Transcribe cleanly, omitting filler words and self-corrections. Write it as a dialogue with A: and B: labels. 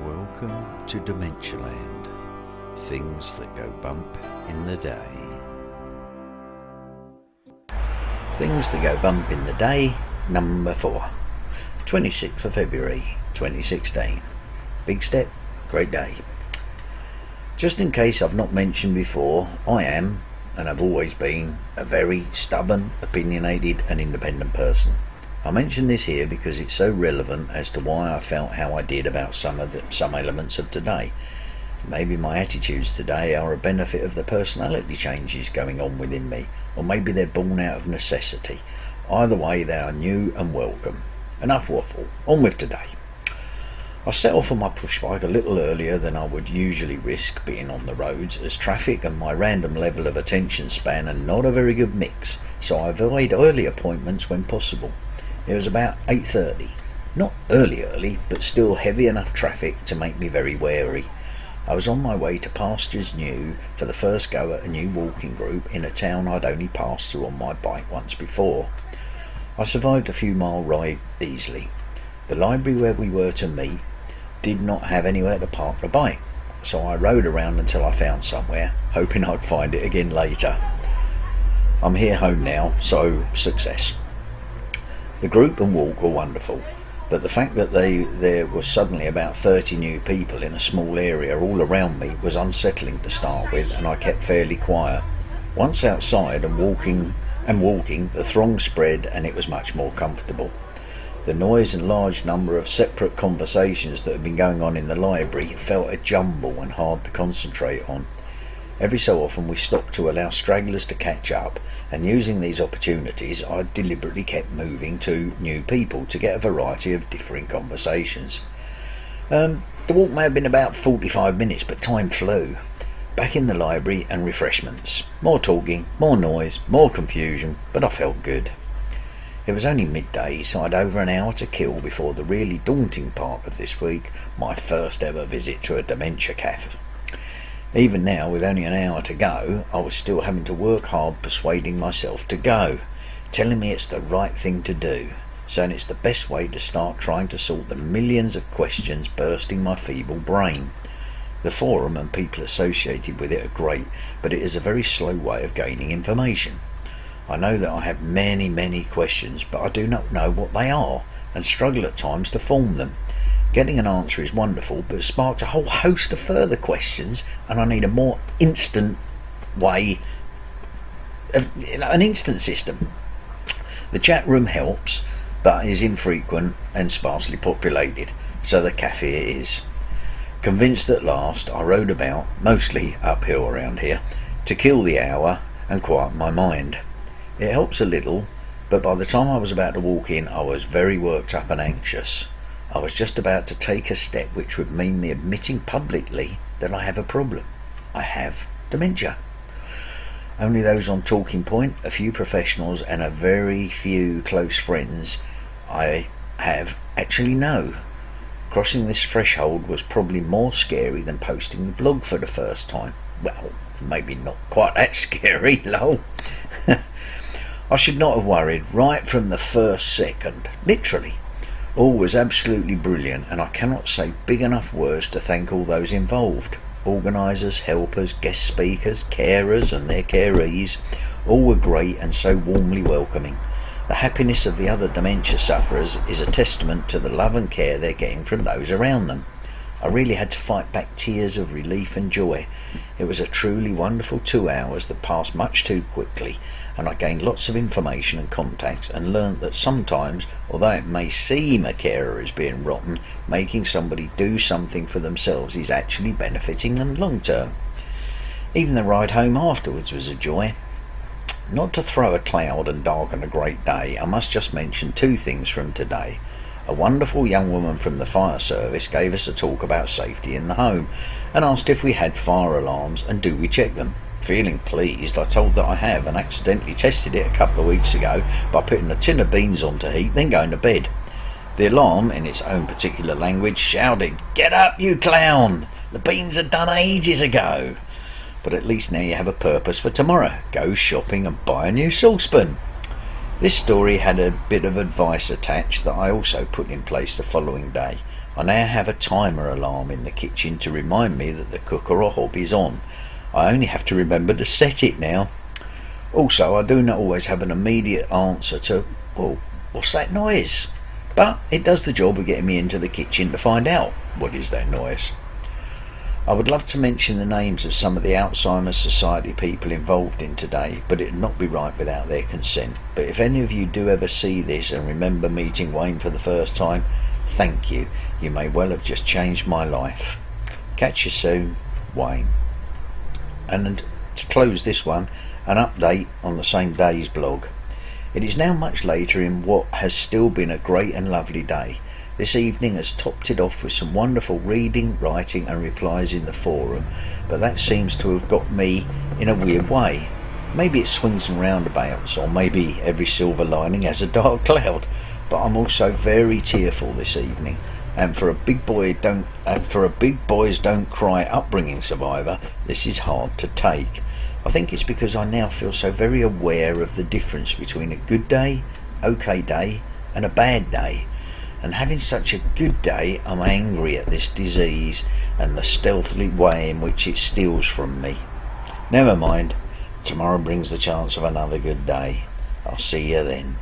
A: Welcome to Dementialand, things that go bump in the day. Things that go bump in the day, number 4, 26th of February 2016. Big step, great day. Just in case I've not mentioned before, I am, and have always been, a very stubborn, opinionated and independent person. I mention this here because it's so relevant as to why I felt how I did about some elements of today. Maybe my attitudes today are a benefit of the personality changes going on within me, or maybe they're born out of necessity. Either way, they are new and welcome. Enough waffle, on with today. I set off on my push bike a little earlier than I would usually risk being on the roads, as traffic and my random level of attention span are not a very good mix, so I avoid early appointments when possible. It was about 8:30. Not early, but still heavy enough traffic to make me very wary. I was on my way to Pastures New for the first go at a new walking group in a town I'd only passed through on my bike once before. I survived a few mile ride easily. The library where we were to meet did not have anywhere to park the bike, so I rode around until I found somewhere, hoping I'd find it again later. I'm here home now, so success. The group and walk were wonderful, but the fact that there was suddenly about 30 new people in a small area all around me was unsettling to start with, and I kept fairly quiet. Once outside and walking, the throng spread and it was much more comfortable. The noise and large number of separate conversations that had been going on in the library felt a jumble and hard to concentrate on. Every so often we stopped to allow stragglers to catch up, and using these opportunities I deliberately kept moving to new people to get a variety of differing conversations. The walk may have been about 45 minutes, but time flew. Back in the library and refreshments. More talking, more noise, more confusion, but I felt good. It was only midday, so I'd over an hour to kill before the really daunting part of this week, my first ever visit to a dementia cafe. Even now, with only an hour to go, I was still having to work hard persuading myself to go, telling me it's the right thing to do, saying it's the best way to start trying to sort the millions of questions bursting my feeble brain. The forum and people associated with it are great, but it is a very slow way of gaining information. I know that I have many questions, but I do not know what they are, and struggle at times to form them. Getting an answer is wonderful, but it sparks a whole host of further questions, and I need a more instant way, an instant system. The chat room helps, but is infrequent and sparsely populated, so the cafe it is. Convinced at last, I rode about, mostly uphill around here, to kill the hour and quiet my mind. It helps a little, but by the time I was about to walk in, I was very worked up and anxious. I was just about to take a step which would mean me admitting publicly that I have a problem. I have dementia. Only those on talking point, a few professionals and a very few close friends I have actually know. Crossing this threshold was probably more scary than posting the blog for the first time. Well, maybe not quite that scary, lol. I should not have worried right from the first second, literally. All was absolutely brilliant, and I cannot say big enough words to thank all those involved. Organisers, helpers, guest speakers, carers and their carees, all were great and so warmly welcoming. The happiness of the other dementia sufferers is a testament to the love and care they're getting from those around them. I really had to fight back tears of relief and joy. It was a truly wonderful 2 hours that passed much too quickly, and I gained lots of information and contacts and learnt that sometimes, although it may seem a carer is being rotten, making somebody do something for themselves is actually benefiting them long term. Even the ride home afterwards was a joy. Not to throw a cloud and darken a great day, I must just mention 2 things from today. A wonderful young woman from the fire service gave us a talk about safety in the home and asked if we had fire alarms and do we check them. Feeling pleased, I told that I have, and accidentally tested it a couple of weeks ago by putting a tin of beans on to heat, then going to bed. The alarm, in its own particular language, shouted, "Get up, you clown! The beans are done ages ago!" But at least now you have a purpose for tomorrow. Go shopping and buy a new saucepan. This story had a bit of advice attached that I also put in place the following day. I now have a timer alarm in the kitchen to remind me that the cooker or hob is on. I only have to remember to set it now. Also, I do not always have an immediate answer to, well, what's that noise? But it does the job of getting me into the kitchen to find out what is that noise. I would love to mention the names of some of the Alzheimer's Society people involved in today, but it would not be right without their consent. But if any of you do ever see this and remember meeting Wayne for the first time, thank you. You may well have just changed my life. Catch you soon, Wayne. And to close this one, an update on the same day's blog. It is now much later in what has still been a great and lovely day. This evening has topped it off with some wonderful reading, writing and replies in the forum, but that seems to have got me in a weird way. Maybe it swings and roundabouts, or maybe every silver lining has a dark cloud, but I'm also very tearful this evening, and for a big boys don't cry upbringing survivor, this is hard to take. I think it's because I now feel so very aware of the difference between a good day, okay day and a bad day. And having such a good day, I'm angry at this disease and the stealthy way in which it steals from me. Never mind, tomorrow brings the chance of another good day. I'll see you then.